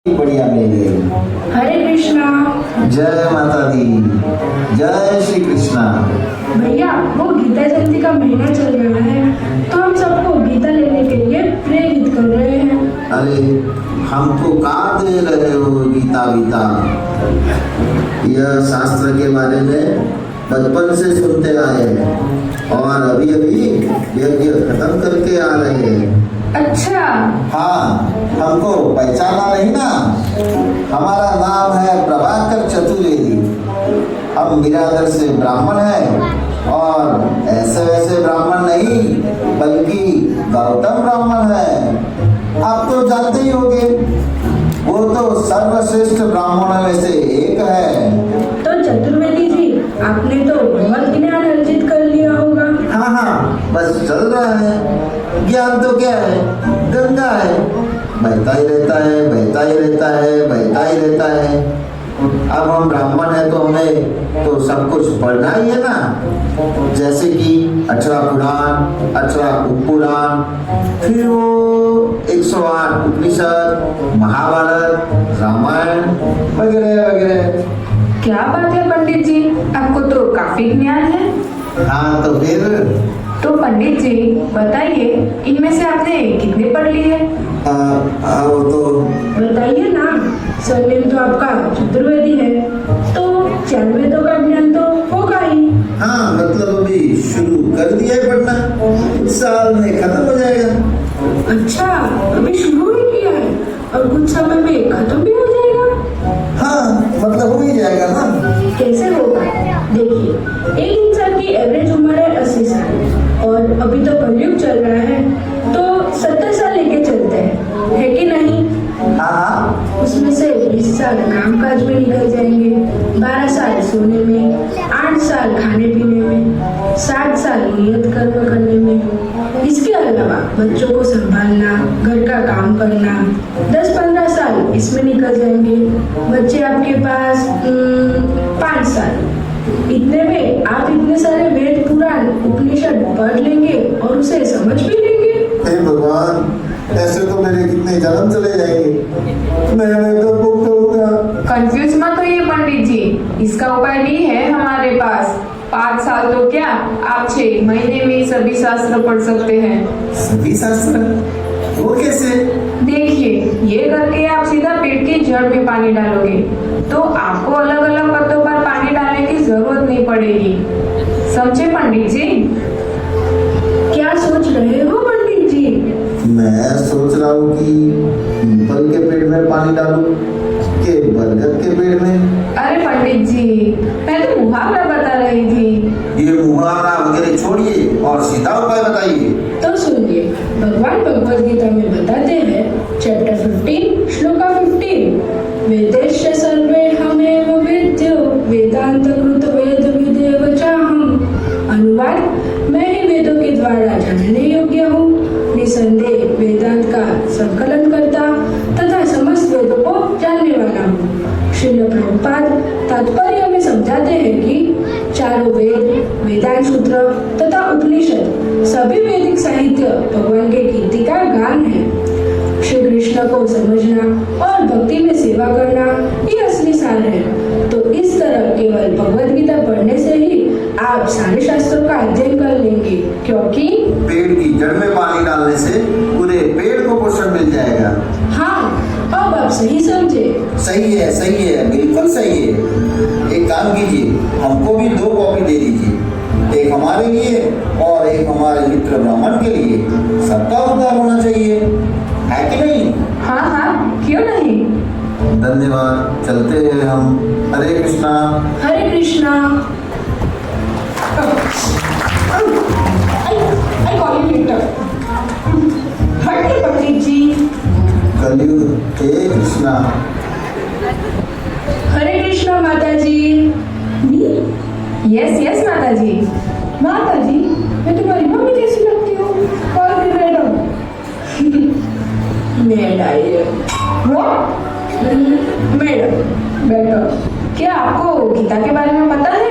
बढ़िया मिल गई। हरे कृष्णा। जय माता दी। जय श्री कृष्णा। भैया वो गीता जयंती का महीना चल रहा है तो हम सबको गीता लेने के लिए प्रेरित कर रहे हैं। अरे हमको कहाँ दे रहे हो गीता गीता। यह शास्त्र के बारे में बचपन से सुनते आए हैं और अभी अभी यज्ञ खत्म करके आ रहे हैं। अच्छा। हाँ, हमको पहचाना नहीं ना। हमारा नाम है प्रभाकर चतुर्वेदी। हम बिरादर से ब्राह्मण हैं और ऐसे वैसे ब्राह्मण नहीं बल्कि गौतम ब्राह्मण है। आप तो जानते ही होंगे, वो तो सर्वश्रेष्ठ ब्राह्मणों में से एक है। तो चतुर्वेदी जी आपने तो बहुत ज्ञान अर्जित कर लिया होगा। हाँ, बस चल रहा है। ज्ञान तो क्या है, गंगा है, बहता ही रहता है, बहता ही रहता है, बहता ही रहता है। अब हम ब्राह्मण हैं तो हमें तो सब कुछ पढ़ना ही है ना। जैसे कि 18 पुराण, 18 उपपुराण, फिर वो 108 उपनिषद, महाभारत, रामायण वगैरह वगैरह। क्या बात है पंडित जी, आपको तो काफी ज्ञान है। हाँ तो फिर तो पंडित जी बताइए, इनमें से आपने कितने पढ़ लिए? वो तो बताइए ना। सरनेम तो आपका चतुर्वेदी है तो 4 वेदों का ज्ञान तो होगा ही। हाँ, मतलब अभी शुरू कर दिया है पढ़ना, कुछ साल में खत्म हो जाएगा। अच्छा, अभी शुरू ही किया है और कुछ समय में खत्म भी हो जाएगा। हाँ, मतलब हो ही जाएगा ना। कैसे होगा? देखिए, एक इंसान की एवरेज उम्र है 80 साल और अभी तो कलयुग चल रहा है तो 70 साल लेके चलते हैं, है कि नहीं? हाँ, उसमें से 20 साल काम काज में निकल जाएंगे, 12 साल सोने में, 8 साल खाने पीने में, 7 साल नियत कर्म करने में। इसके अलावा बच्चों को संभालना, घर का काम करना, 10-15 साल इसमें निकल जाएंगे। बच्चे आपके पास 5 साल। इतने में आप इतने सारे वेद पुराण उपनिषद पढ़ लेंगे और उसे समझ भी लेंगे। हे भगवान, ऐसे तो मेरे कितने जन्म चले जाएंगे। मैं तो मुक्त होऊंगा। कंफ्यूज मत होइए पंडित जी, इसका उपाय भी है हमारे पास। 5 साल तो क्या, आप 6 महीने में सभी शास्त्र पढ़ सकते हैं। सभी शास्त्र? वो कैसे? देखिए, ये करके आप सीधा पेट की जड़ में पानी डालोगे तो आपको अलग अलग पत्तों पर पानी डालने की जरूरत नहीं पड़ेगी। समझे पंडित जी? क्या सोच रहे हो पंडित जी? मैं सोच रहा हूँ कि पीपल के पेड़ में पानी डालूं कि बरगद के पेड़ में। अरे पंडित जी, मैं तो मुहावरा बता रही थी। ये मुहावरा वगैरह छोड़िए और सीधा उपाय बताइए। तो सुनिए, भगवान भगवद गीता में बताते हैं, चैप्टर 15 श्लोका 15, वेदेश सर्वे हमेव वेद्यो वेदांत कृत वेद विदेव चाहम। अनुवाद, मैं ही वेदों के द्वारा जानने योग्य हूँ, निसंदेह वेदांत का संकलन करता तथा समस्त वेदों को जानने वाला हूँ। श्रील प्रभुपाद तात्पर्य में समझाते हैं कि चारों वेद, वेदांत सूत्र तथा उपनिषद सभी वैदिक साहित्य भगवान के कीर्ति का गान है। श्री कृष्ण को समझना और भक्ति में सेवा करना ये असली सार है। तो इस तरह केवल भगवद गीता पढ़ने से ही आप सारे शास्त्रों का अध्ययन कर लेंगे, क्योंकि पेड़ की जड़ में पानी डालने से पूरे पेड़ को पोषण मिल जाएगा। हाँ, अब आप सही समझे। सही है, बिल्कुल सही है। एक काम कीजिए, हमको भी 2 कॉपी दे दीजिए, एक हमारे लिए और एक हमारे मित्र ब्राह्मण के लिए। सबका उद्धार होना चाहिए, है कि नहीं? हाँ, क्यों नहीं। धन्यवाद, चलते हैं हम। हरे कृष्णा। हरे Krishna. I call you later. हटे पंडित जी। कलयुग हे कृष्णा। हरे कृष्णा माता जी। यस माता जी। माता जी, मैं तुम्हारी मम्मी जैसी लगती हूँ। Call me madam. मैं डायरी मैडम बेटर। क्या आपको गीता के बारे में पता है?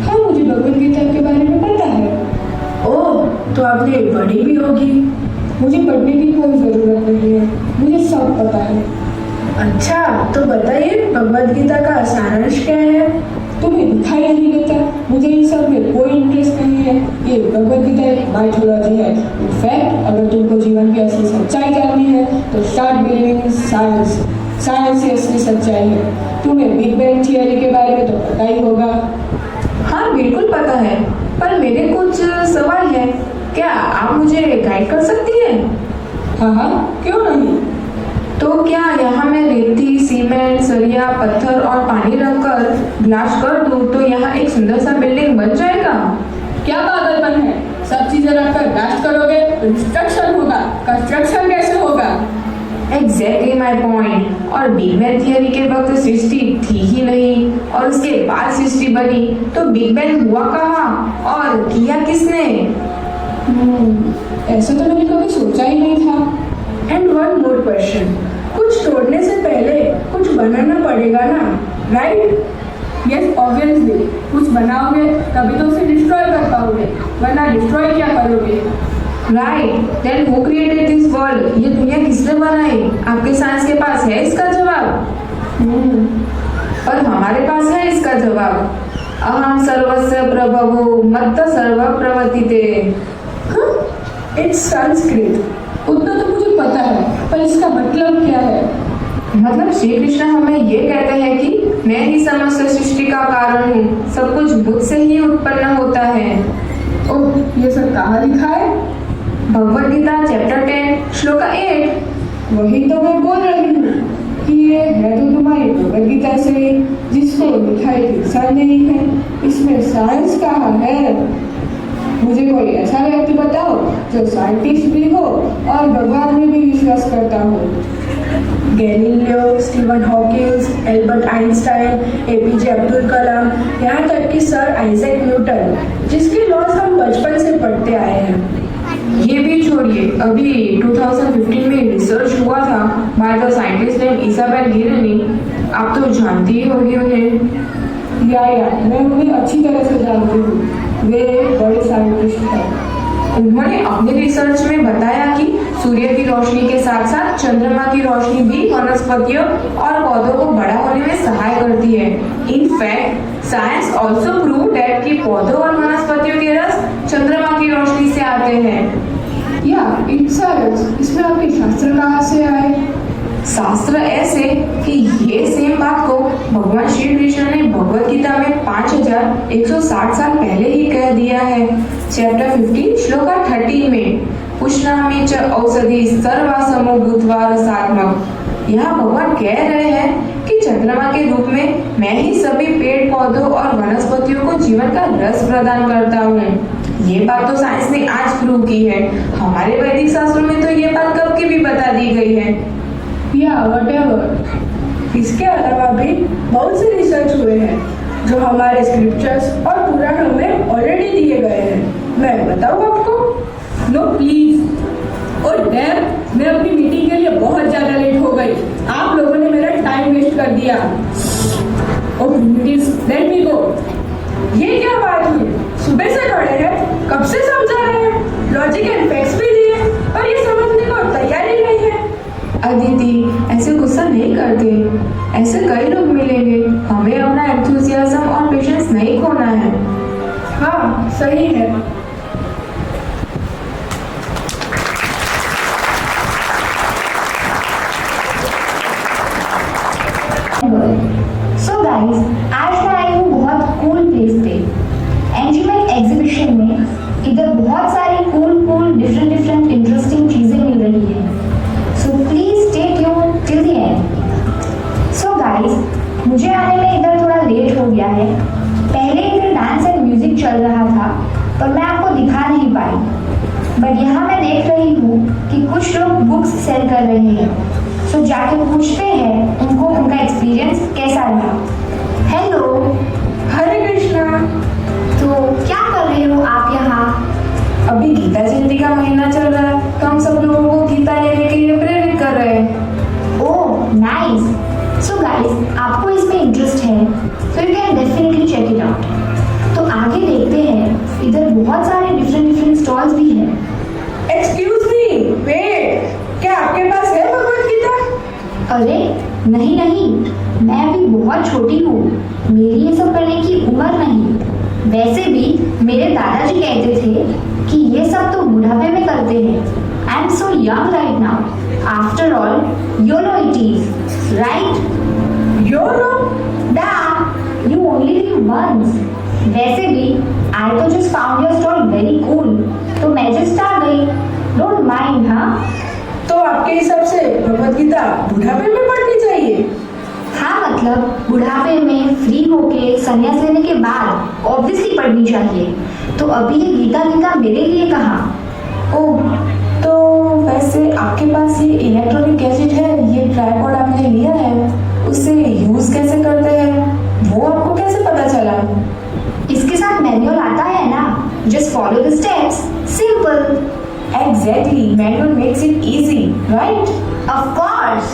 हाँ, मुझे भगवद गीता के बारे में पता है। ओह, तो आपने पढ़ी भी होगी। मुझे पढ़ने की कोई जरूरत नहीं है, मुझे सब पता है। अच्छा, तो बताइए भगवद गीता का सारांश क्या है? तुम्हें दिखाई नहीं देता, मुझे इन सब में कोई इंटरेस्ट नहीं है। ये भगवद गीता एक माइथोलॉजी है। इनफैक्ट अगर तुमको जीवन की असली सच्चाई जाननी है तो start believing in science. Science ही असली सच्चाई है। तुम्हें बिग बैंग थियरी के बारे में तो पता ही होगा। हाँ बिल्कुल पता है, पर मेरे कुछ सवाल है, क्या आप मुझे गाइड कर सकती हैं? हाँ हाँ, क्यों नहीं। तो क्या यहाँ मैं रेती, सीमेंट, सरिया, पत्थर और पानी रखकर ग्लास कर दूँ तो यहाँ एक सुंदर सा बिल्डिंग बन जाएगा? क्या पागलपन है, सब चीजें रखकर ब्लास्ट करोगे तो डिस्ट्रक्शन होगा, कंस्ट्रक्शन कैसे होगा। Exactly my point. और बिग बैंग थियरी के वक्त सृष्टि थी ही नहीं, और उसके बाद सृष्टि बनी, तो बिग बैंग हुआ कहाँ और किया किसने? ऐसा तो मैंने कभी सोचा ही नहीं था। एंड वन मोर क्वेश्चन, कुछ तोड़ने से पहले कुछ बनाना पड़ेगा ना, राइट? यस ऑब्वियसली, कुछ बनाओगे तभी तो उसे डिस्ट्रॉय कर पाओगे, वरना डिस्ट्रॉय क्या करोगे। Right, then who created this world? ये दुनिया किसने बनाई? आपके साइंस के पास है इसका जवाब? पर हमारे पास है इसका जवाब। अहम सर्वस्य प्रभवो मत्त सर्व प्रवर्तिते। इट्स संस्कृत। उतना तो मुझे पता है, पर इसका मतलब क्या है? मतलब श्री कृष्ण हमें ये कहते हैं कि मैं ही समस्त सृष्टि का कारण हूँ, सब कुछ मुझसे ही उत्पन्न होता है। ओह, ये सब कहाँ लिखा है? भगवद गीता चैप्टर 10 श्लोक 8। वही तो मैं बोल रही हूँ कि ये है तो तुम्हारी भगवद गीता से, जिसको लिखाई दिखा नहीं है। इसमें साइंस कहाँ है? मुझे कोई ऐसा व्यक्ति बताओ जो साइंटिस्ट भी हो और भगवान में भी विश्वास करता हो। Galileo, Steven Hawkins, Albert Einstein, APJ Abdul Kalam, यहाँ तक कि सर आइजैक न्यूटन, जिसके लॉज हम बचपन से पढ़ते आए हैं। ये भी छोड़िए, अभी 2015 में रिसर्च हुआ था by the scientist name Isabel Girney. आप तो जानती ही होगी उन्हें। या मैं उन्हें अच्छी तरह से जानती हूँ, वे बड़े साइंटिस्ट हैं। उन्होंने अपने रिसर्च में बताया कि सूर्य की रोशनी के साथ साथ चंद्रमा की रोशनी भी वनस्पतियों और पौधों को बड़ा होने में सहाय करती है। In fact science also prove that कि पौधों और वनस्पतियों के रस चंद्रमा की रोशनी से आते हैं। या इन साइंस, इसमें आपके शास्त्र कहाँ से आए? शास्त्र ऐसे कि ये सेम बात को भगवान श्री कृष्ण ने भगवद गीता में 5160 साल पहले ही कह दिया है। चैप्टर 15 श्लोक 13 में पुष्णामि च औषधि सर्वासमो भूत्वा रसात्मक। यहाँ भगवान कह रहे हैं कि चंद्रमा के रूप में मैं ही सभी पेड़ पौधों और वनस्पतियों को जीवन का रस प्रदान करता हूँ। ये बात तो साइंस ने आज प्रूव की है। हमारे वैदिक शास्त्रों में तो ये बात कब की भी बता दी गई है। या व्हाटएवर। इसके अलावा भी बहुत से रिसर्च हुए हैं जो हमारे स्क्रिप्चर्स और पुराणों में ऑलरेडी दिए गए हैं। मैं बताऊँ आपको? No please. और डैम, मैं अपनी मीटिंग के लिए बहुत ज्यादा लेट हो गई। आप लोगों ने मेरा टाइम वेस्ट कर दिया। ओह प्लीज लेट मी गो। ये क्या बात हुई? सुबह से खड़े हैं, कब से समझा रहे हैं, लॉजिक एंड फैक्ट्स भी दिए, पर ये समझने को तैयार ही नहीं है। अदिति, ऐसे गुस्सा नहीं करते। ऐसे कई लोग मिलेंगे। हमें अपना एंथुसियाज्म और पेशेंस नहीं खोना है। हाँ सही है। सो गाइस, आज मैं आई हूँ बहुत कूल प्लेस पे, एंजीमेंट एग्जीबिशन में। इधर बहुत सारी कूल डिफरेंट इंटरेस्टिंग चीजें मिल रही है। So please stay tune till the end. So guys, मुझे आने में इधर थोड़ा लेट हो गया है। पहले इधर डांस एंड म्यूजिक चल रहा था, पर मैं आपको दिखा नहीं पाई। बट यहाँ मैं देख रही हूँ कि कुछ लोग बुक्स सेल कर रहे हैं। सो जाके पूछते हैं उनको उनका एक्सपीरियंस कैसा रहा। हेलो। हरे कृष्णा। तो क्या कर रहे हो आप यहाँ? अभी गीता जयंती का महीना चल रहा है, तो हम सब लोगों को गीता लेने के लिए प्रेरित कर रहे हैं। Oh nice. सो गाइस, आपको इसमें इंटरेस्ट है तो you can definitely check it out. तो आगे देखते हैं, इधर बहुत सारे डिफरेंट स्टॉल्स भी हैं। एक्सक्यूज मी, वेट, क्या आपके पास है भगवद गीता? अरे नहीं नहीं, मैं अभी बहुत छोटी हूँ, मेरी ये सब करने की उम्र नहीं। वैसे भी मेरे दादाजी कहते थे कि ये सब तो बुढ़ापे में करते हैं। I am so young right now. After all YOLO it is, right? YOLO? दा, यू ओनली लिव वंस। वैसे भी आई तो just found your story very cool, तो मैं जस्ट आ गई। Don't mind. हाँ तो आपके हिसाब से भगवत गीता बुढ़ापे में पढ़नी चाहिए? हाँ, मतलब बुढ़ापे में फ्री होके संन्यास लेने के बाद ऑब्वियसली पढ़नी चाहिए। तो अभी ये गीता गीता मेरे लिए कहाँ? ओह, तो वैसे आपके पास ये इलेक्ट्रॉनिक गैजेट है, ये ट्राइपॉड आपने लिया है, उसे यूज कैसे करते हैं वो आपको कैसे पता चला? इसके साथ मैनुअल आता है ना, just follow the steps, simple. Exactly, manual makes it easy, right? Of course.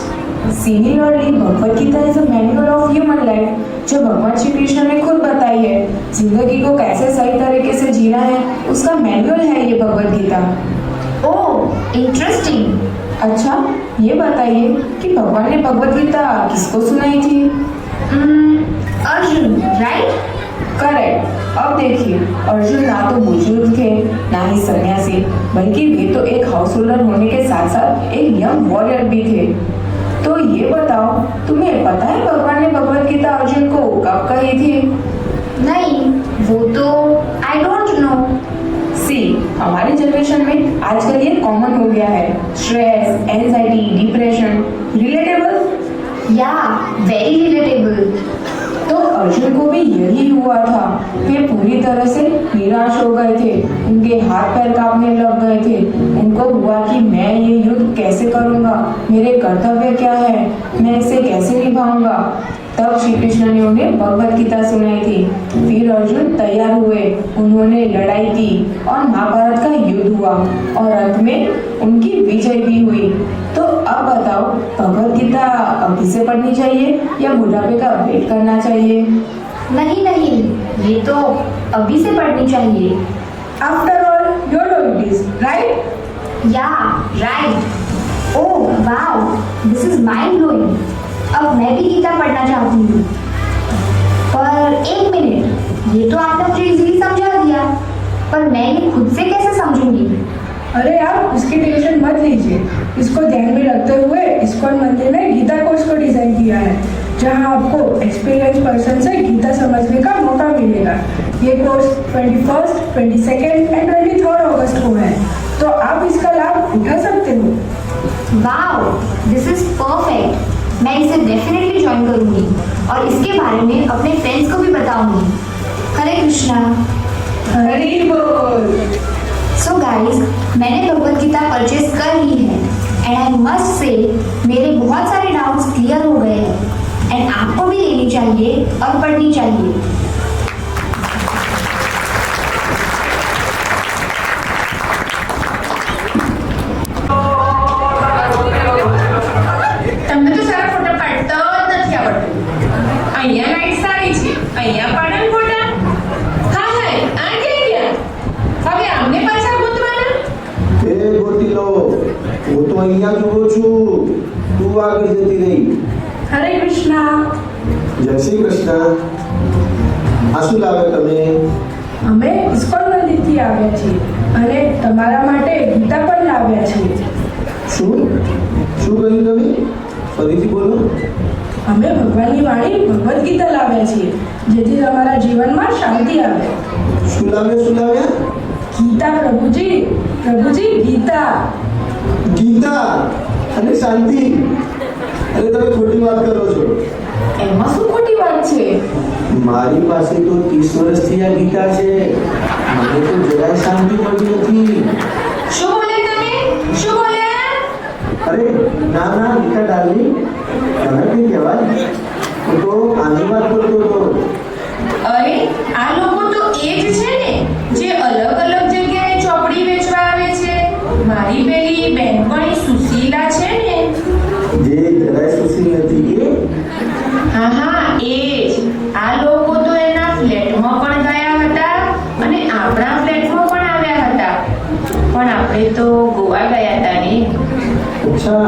Similarly, Bhagavad Gita is a manual of human life, जो भगवान श्री कृष्ण ने खुद बताई है। जिंदगी को कैसे सही तरीके से जीना है, उसका मैनुअल है ये भगवत गीता। ओह, इंटरेस्टिंग। अच्छा, ये बताइए कि भगवान ने भगवत गीता किसको सुनाई थी? अर्जुन, राइट? करेक्ट। अब देखिए, अर्जुन ना तो बुजुर्ग थे, ना ही सन्यासी, बल्कि वे तो एक हाउस होल्डर होने के साथ साथ एक यंग वॉरियर भी थे। तो ये बताओ, तुम्हें पता है भगवान ने भगवत गीता अर्जुन को कब कही थी? नहीं, वो तो आई डोंट नो। सी, हमारे जनरेशन में आजकल ये कॉमन हो गया है। Stress, anxiety, depression, relatable? या, वेरी रिलेटेबल। तो अर्जुन को भी यही हुआ था। वे पूरी तरह से निराश हो गए थे, उनके हाथ पैर कांपने लग गए थे। उनको हुआ कि मैं ये युद्ध कैसे करूंगा, मेरे कर्तव्य क्या है, मैं इसे कैसे निभाऊंगा। तब श्री कृष्ण ने उन्हें भगवत गीता सुनाई थी। फिर अर्जुन तैयार हुए, उन्होंने लड़ाई की और महाभारत का युद्ध हुआ और अंत में उनकी विजय भी हुई। तो अब बताओ, भगवत गीता अभी से पढ़नी चाहिए या बुढ़ापे का वेट करना चाहिए? नहीं नहीं, ये तो अभी से पढ़नी चाहिए। After all YOLO it is, right? Yeah, right. Oh wow, this is mind blowing. अब मैं भी गीता पढ़ना चाहती हूँ। पर एक मिनट, ये तो आपने मुझे इजीली समझा दिया, पर मैं ये खुद से कैसे समझूंगी? अरे आप उसकी टेंशन मत लीजिए। इसको ध्यान में रखते हुए इस्कॉन मंदिर ने गीता कोर्स को डिजाइन किया है, जहां आपको एक्सपीरियंस पर्सन से गीता समझने का मौका मिलेगा। ये कोर्स 21, 22 एंड 23 अगस्त को है, तो आप इसका लाभ उठा सकते हो। Wow, this is perfect. मैं इसे डेफिनेटली ज्वाइन करूंगी और इसके बारे में अपने फ्रेंड्स को भी बताऊंगी। हरे कृष्णा। हरि बोल। सो गाइस, मैंने भगवत गीता परचेज कर ली है एंड आई मस्ट से मेरे बहुत सारे डाउट्स क्लियर हो गए हैं एंड आपको भी लेनी चाहिए और पढ़नी चाहिए। તમને તો સારા ફોટા પાડતા જ નથી આવડતું. અહીંયા લાઈટ સારી છે, અહીંયા પાડન ફોટા. હા હાય, આ ક્યાં ગયા? હવે આમને પાછા ગોતવાના? એ ગોતી લો, હું તો અહીંયા જ ઊભો છું, તું આગળ જતી રહી. હરે કૃષ્ણ। જય શ્રી કૃષ્ણ. આ શું લાવે તમે? અમે ઇસ્કોન મંદિરથી આવ્યા છીએ અને તમારા માટે ગીતા પણ લાવ્યા છીએ। શું શું કહ્યું તમે? ફરીથી બોલો. અમે ભગવાનની વાણી ભગવદ્ ગીતા લાવ્યા છીએ, જેથી તમારા જીવનમાં શાંતિ આવે। શું લાવ્યા? ગીતા પ્રભુજી, પ્રભુજી ગીતા। ગીતા અને શાંતિ? અરે તમે ખોટી વાત કરો છો. એમાં શું ખોટી વાત છે? મારી પાસે તો 30 વર્ષથી આ ગીતા છે, મને તો જરાય શાંતિ મળતી નથી. શું બોલે તમે? શું બોલ્યા? અરે ના ના ગીતા ડાર્લિંગ, તમે કઈ કહેવાય? હું તો આની વાત કરતો હતો. અરે આ લોકો તો એ જ છે ને જે અલગ અલગ જગ્યાએ ચોપડી વેચવા આવે છે। મારી પેલી બેનપણી સુશીલા છે ને, જે જરાય સુશીલ નથી એ? હા હા એ જ। આ લોકો તો એના ફ્લેટમાં પણ ગયા હતા અને આપણા ફ્લેટમાં પણ આવ્યા હતા, પણ આપણે તો ગોવા ગયા હતા ને। અચ્છા,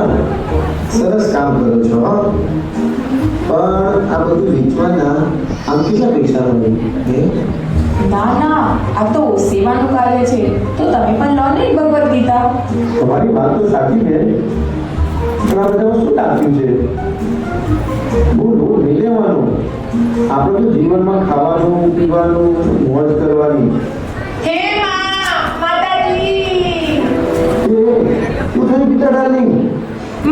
સરસ કામ કરો છો હો. પણ આ બધું વેચવાના આમ કેટલા પૈસા મળે હે? ના ના, આ તો સેવાનું કાર્ય છે, તો તમે પણ લો ને ભગવદ્ ગીતા. તમારી વાત તો સાચી છે, પણ આ બધામાં શું લાગ્યું છે? બહુ લોડ નહીં લેવાનો. આપણે તો જીવનમાં ખાવાનું પીવાનું મોજ કરવાની. હે માતાજી, શું થયું પિતા ડાર્લિંગ?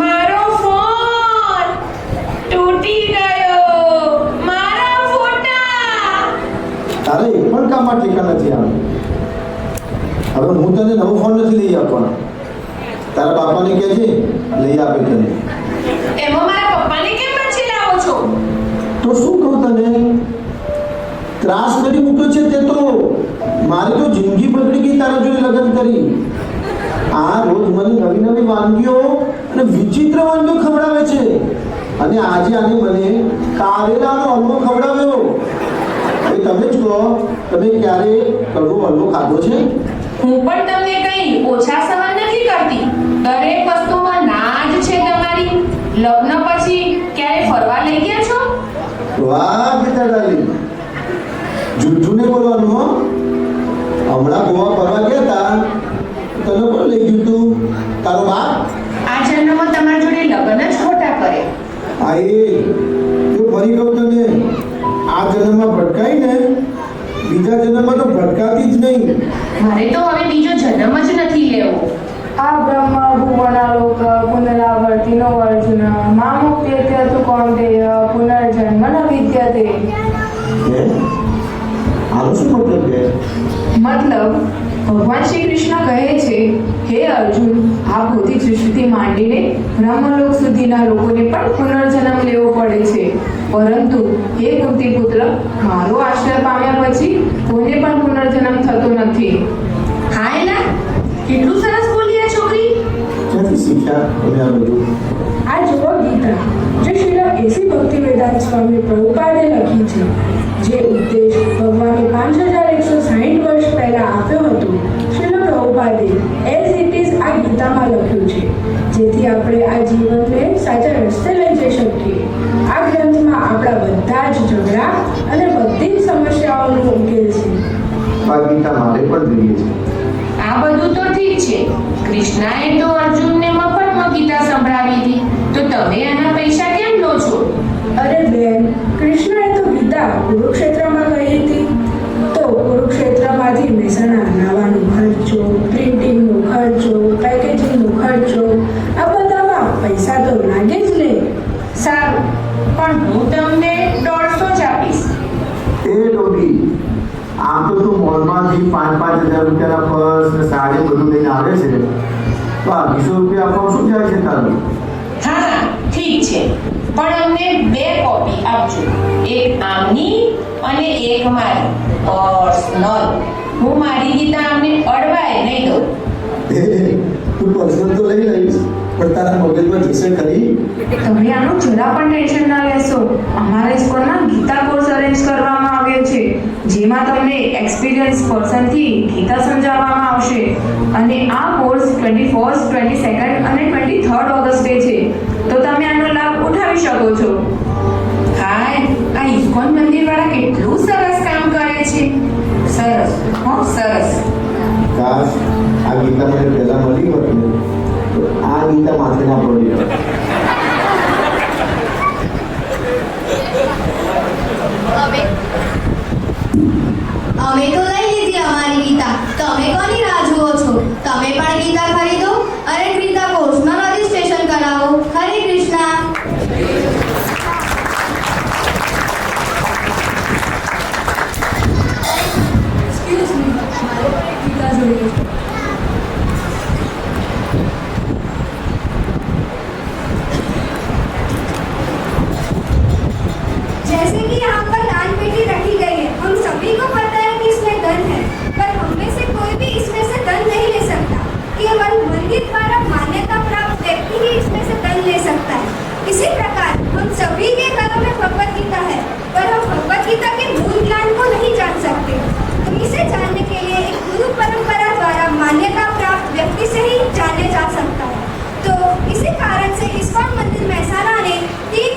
મારો ફોન તૂટી ગયો, મારા ફોટા. તારે એ પણ કામમાં ઠેકા નથી આવે. હવે હું તને નવો ફોન નથી લઈ આપવાનો. તારા બાપાને કહેજે લઈ આપે તને. એમાં મારા પપ્પાને કેમ પછી લાવો છો? તો શું કહું તને? ત્રાસ કરી મૂક્યો છે તે તો. મારી તો જિંદગી બગડી ગઈ તારા જોડે લગ્ન કરી. આ રોજ મને નવી નવી વાનગીઓ અને વિચિત્ર વાનગીઓ ખવડાવે છે. અને આજે આને મને કારેલાનો હલવો ખવડાવ્યો. એ તમે જ કહો, તમે ક્યારે કડવો હલવો ખાધો છે? હું પણ તમને કઈ ઓછા સહન નથી કરતી. દરેક વસ્તુમાં ના જ છે તમારી. લગ્ન પછી ક્યારે ફરવા લઈ ગયા છો? વાહ પિતા ડાર્લિંગ, જૂઠું નહીં બોલવાનું હો. હમણાં ગોવા ફરવા ગયા હતા, તને કોણ લઈ ગયું તું? તારો બાપ? આ જન્મમાં તમારા જોડે લગ્ન જ ખોટા કરે. આ એ ફરી કહું તને, આ જન્મમાં ભટકાઈ ને બીજા જન્મમાં તો ભટકાતી જ નહીં. મારે તો હવે બીજો જન્મ જ નથી લેવો. આ બ્રહ્મ ભુવનાલોક પુનરાવર્તિનો અર્જુન મામુક્તેત્ય કૌંતેય પુનર્જન્મ ન વિદ્યતે. હે? આનો શું મતલબ છે? મતલબ ભગવાન શ્રી કૃષ્ણ કહે છે, હે અર્જુન, આ ભૌતિક સૃષ્ટિથી માંડીને બ્રહ્મલોક સુધીના લોકોને પણ પુનર્જન્મ લેવો પડે છે, પરંતુ હે કુંતી પુત્ર, મારો આશ્રય પામ્યા પછી કોઈને પણ પુનર્જન્મ થતો નથી. હા એલા, કેટલું સરસ બોલી આ છોકરી. ક્યાંથી શીખ્યા તમે આ બધું? આ જુઓ ગીતા, જે શ્રીલ એસી ભક્તિવેદાંત સ્વામી પ્રભુપાદે લખી છે. જે ઉપદેશ ભગવાને 5160 વર્ષ પહેલા આપ્યો હતો, શ્રીલ પ્રભુપાદે એઝ ઇટ ઇઝ આ ગીતામાં લખ્યું છે, જેથી આપણે આ જીવનને સાચા રસ્તે લઈ જઈ શકીએ. આ ગ્રંથમાં આપણા બધા જ ઝઘડા અને બધી જ સમસ્યાઓનો ઉકેલ છે. આ ગીતા મારે પણ જોઈએ છે. આ બધું તો ઠીક છે, કૃષ્ણએ તો અર્જુનને મફતમાં ગીતા સંભળાવી હતી, તો તમે આના પૈસા કેમ લો છો? અરે બેન, કૃષ્ણએ તો ગીતા કુરુક્ષેત્રમાં કહી હતી. તો કુરુક્ષેત્રમાંથી મહેસાણા લાવવાનો ખર્ચો, પ્રિન્ટિંગનો ખર્ચો, પેકેજિંગનો ખર્ચો, આ બધામાં પૈસા તો લાગે જ ને. સારું, પણ હું તમને 150 જ આપીશ. એ ડોબી, આમ તો તું મોલમાંથી 5,000 રૂપિયાના પર્સ ને સાડી બધું લઈને આવે છે, તો 200 રૂપિયા આપવામાં શું જાય છે તારું? હા ઠીક છે, પણ અમને 2 કોપી આપજો, એક આમની અને એક મારી પર્સનલ. હું મારી ગીતા અમને અડવાય નહીં દઉં. તું પર્સનલ તો લઈ લઈશ, પણ તારા મગજમાં જશે ખરી? તમે આનું જરા પણ ટેન્શન ના લેશો. અમારા સ્કૂલમાં ગીતા કોર્સ અરેન્જ કરવામાં આવ્યો છે, જેમાં તમને એક્સપિરિયન્સ પર્સનથી ગીતા સમજાવવામાં આવશે. અને આ કોર્સ 21st, 22nd અને 23rd ઓગસ્ટે છે, તો તમે આનો લાભ ઉઠાવી શકો છો. હાય, આ ઇસ્કોન મંદિરવાળા કેટલું સરસ કામ કરે છે. સરસ, હો સરસ. કાશ આ ગીતા મને પહેલા મળી હોત ને, તો આ ગીતા માથે ના પડી હોત. અમે તો લઈ લીધી અમારી ગીતા. તમે કોની રાહ જુઓ છો? તમે પણ ગીતા ખરીદો અને ગીતા કોર્સમાં રજીસ્ટ્રેશન કરાવો. હરે કૃષ્ણ. એક્સક્યુઝ મી, મારે પણ એક ગીતા જોઈએ. जैसे कि यहाँ पर दान पेटी रखी गई है, हम सभी को पता है कि इसमें धन है, पर हम में से कोई भी इसमें से धन नहीं ले सकता। केवल मंदिर द्वारा मान्यता प्राप्त व्यक्ति ही इसमें से धन ले सकता है। इसी प्रकार हम सभी के घरों में भगवत गीता है, पर हम भगवत गीता के मूल ज्ञान को नहीं जान सकते। तो इसे जानने के लिए एक गुरु परंपरा द्वारा मान्यता प्राप्त व्यक्ति से ही जाने जा सकता है। तो इसी कारण से इस्कॉन मंदिर महसाना ने 3